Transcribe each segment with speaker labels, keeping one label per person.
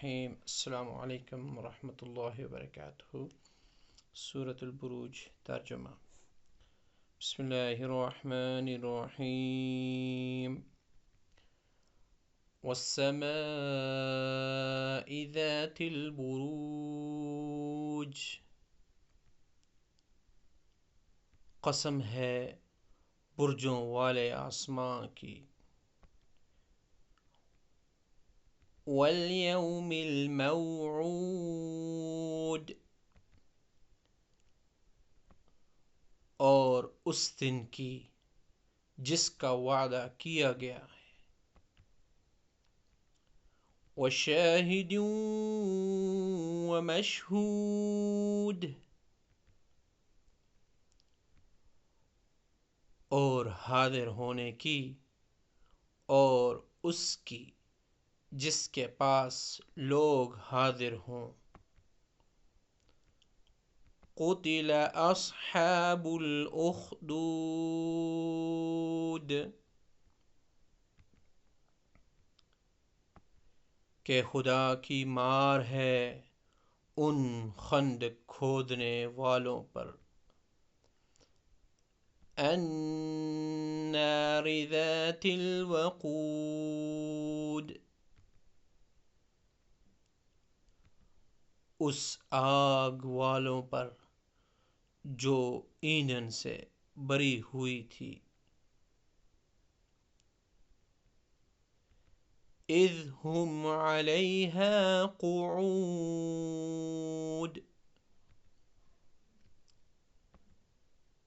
Speaker 1: الرحیم السلام علیکم ورحمۃ اللہ وبرکاتہ۔ سورۃ البروج ترجمہ۔ بسم اللہ الرحمن الرحیم۔ والسماء ذات البروج، قسم ہے برجوں والے آسمان کی۔ والیوم الموعود، اور اس دن کی جس کا وعدہ کیا گیا ہے۔ وشاہد ومشہود، اور حاضر ہونے کی اور اس کی جس کے پاس لوگ حاضر ہوں۔ قتل اصحاب الاخدود، کہ خدا کی مار ہے ان خندق کھودنے والوں پر۔ النار ذات الوقود، اس آگ والوں پر جو ایندھن سے بری ہوئی تھی۔ اذ ہم علیہا قعود،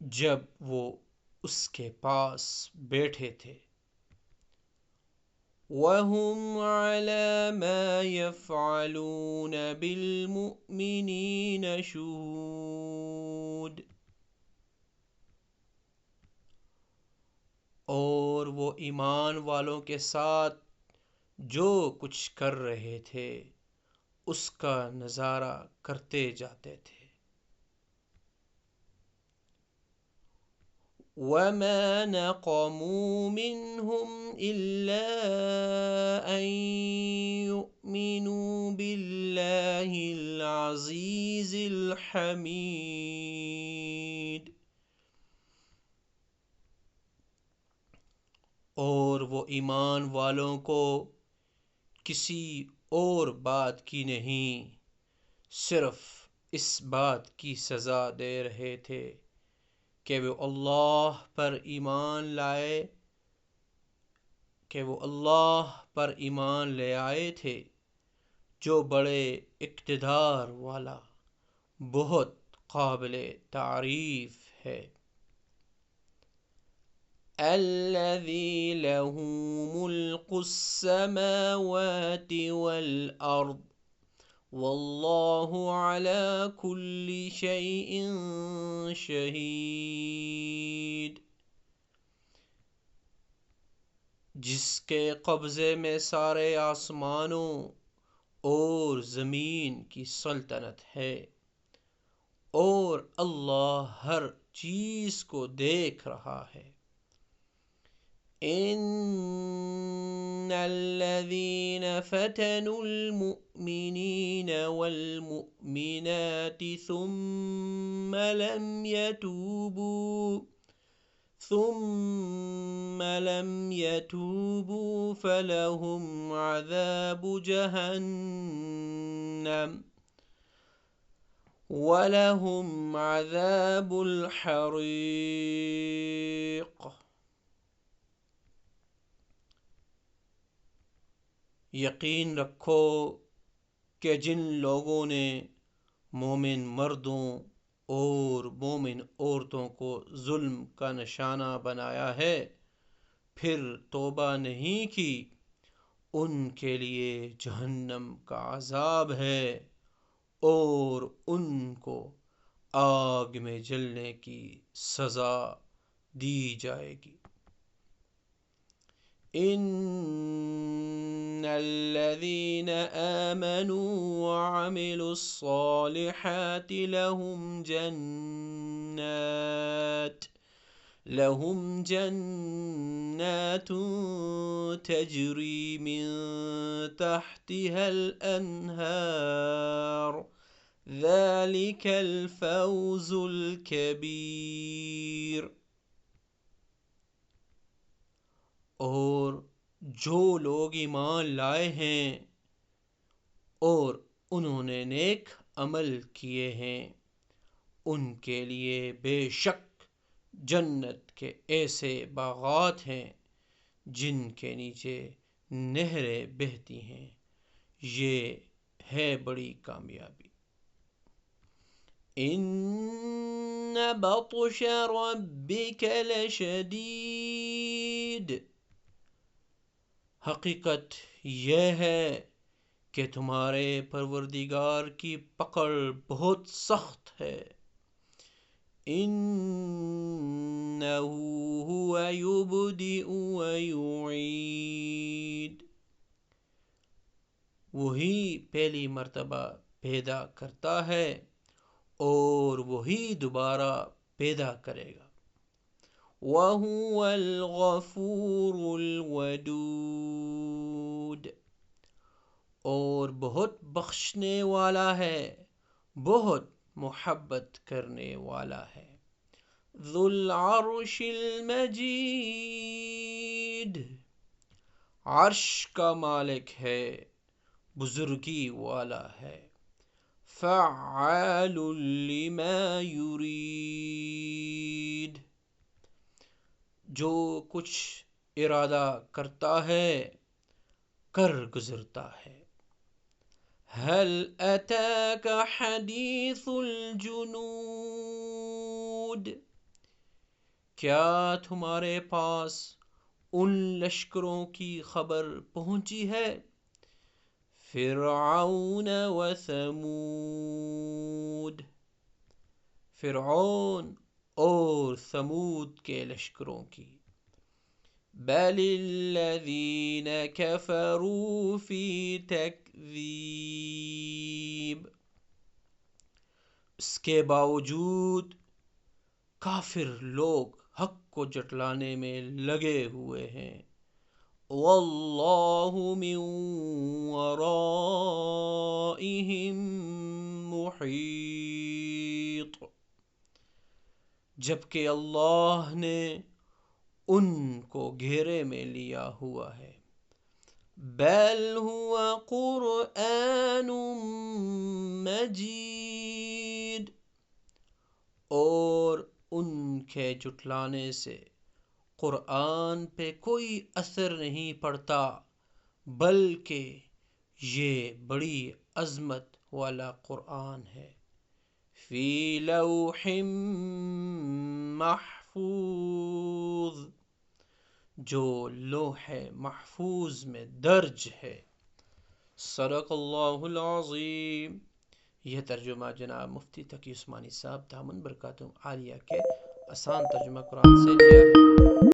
Speaker 1: جب وہ اس کے پاس بیٹھے تھے۔ وَهُمْ عَلَى مَا يَفْعَلُونَ بِالْمُؤْمِنِينَ شُهُودٌ، اور وہ ایمان والوں کے ساتھ جو کچھ کر رہے تھے اس کا نظارہ کرتے جاتے تھے۔ وَمَا نَقَمُوا مِنْهُمْ إِلَّا أَنْ يُؤْمِنُوا بِاللَّهِ الْعَزِيزِ الْحَمِيدِ، اور وہ ایمان والوں کو کسی اور بات کی نہیں، صرف اس بات کی سزا دے رہے تھے کہ وہ اللہ پر ایمان لے آئے تھے، جو بڑے اقتدار والا، بہت قابل تعریف ہے۔ الذی لہ ملک السماوات والارض واللہ علی کل شیء شہید، جس کے قبضے میں سارے آسمانوں اور زمین کی سلطنت ہے، اور اللہ ہر چیز کو دیکھ رہا ہے۔ ان الذين فتنوا المؤمنين والمؤمنات ثم لم يتوبوا فلهم عذاب جهنم ولهم عذاب الحریق۔ یقین رکھو کہ جن لوگوں نے مومن مردوں اور مومن عورتوں کو ظلم کا نشانہ بنایا ہے، پھر توبہ نہیں کی، ان کے لیے جہنم کا عذاب ہے اور ان کو آگ میں جلنے کی سزا دی جائے گی۔ ان الذين آمنوا وعملوا الصالحات لهم جنات لهم جنات تجري من تحتها الأنهار ذلك الفوز الكبير۔ اور جو لوگ ایمان لائے ہیں اور انہوں نے نیک عمل کیے ہیں ان کے لیے بے شک جنت کے ایسے باغات ہیں جن کے نیچے نہریں بہتی ہیں، یہ ہے بڑی کامیابی۔ ان بطش ربک لشدید، حقیقت یہ ہے کہ تمہارے پروردگار کی پکڑ بہت سخت ہے۔ انہ هو یبدئ ویعید، وہی پہلی مرتبہ پیدا کرتا ہے اور وہی دوبارہ پیدا کرے گا۔ وَهُوَ الْغَفُورُ الْوَدُودُ، اور بہت بخشنے والا ہے، بہت محبت کرنے والا ہے۔ ذو العرش المجید، عرش کا مالک ہے، بزرگی والا ہے۔ فعال لما یرید، جو کچھ ارادہ کرتا ہے کر گزرتا ہے۔ هل اتاک حدیث الجنود، کیا تمہارے پاس ان لشکروں کی خبر پہنچی ہے؟ فرعون و ثمود، فرعون اور ثمود کے لشکروں کی۔ بل الذین کفروا فی تکذیب، اس کے باوجود کافر لوگ حق کو جھٹلانے میں لگے ہوئے ہیں۔ واللہ من ورائہم محیط، جبکہ اللہ نے ان کو گھیرے میں لیا ہوا ہے۔ بل هو قرآن مجید، اور ان کے جھٹلانے سے قرآن پہ کوئی اثر نہیں پڑتا، بلکہ یہ بڑی عظمت والا قرآن ہے۔ فی لوح محفوظ، جو لوح محفوظ میں درج ہے۔ صدق اللہ العظیم۔ یہ ترجمہ جناب مفتی تقی عثمانی صاحب دامن برکاتہم عالیہ کے آسان ترجمہ قرآن سے لیا ہے۔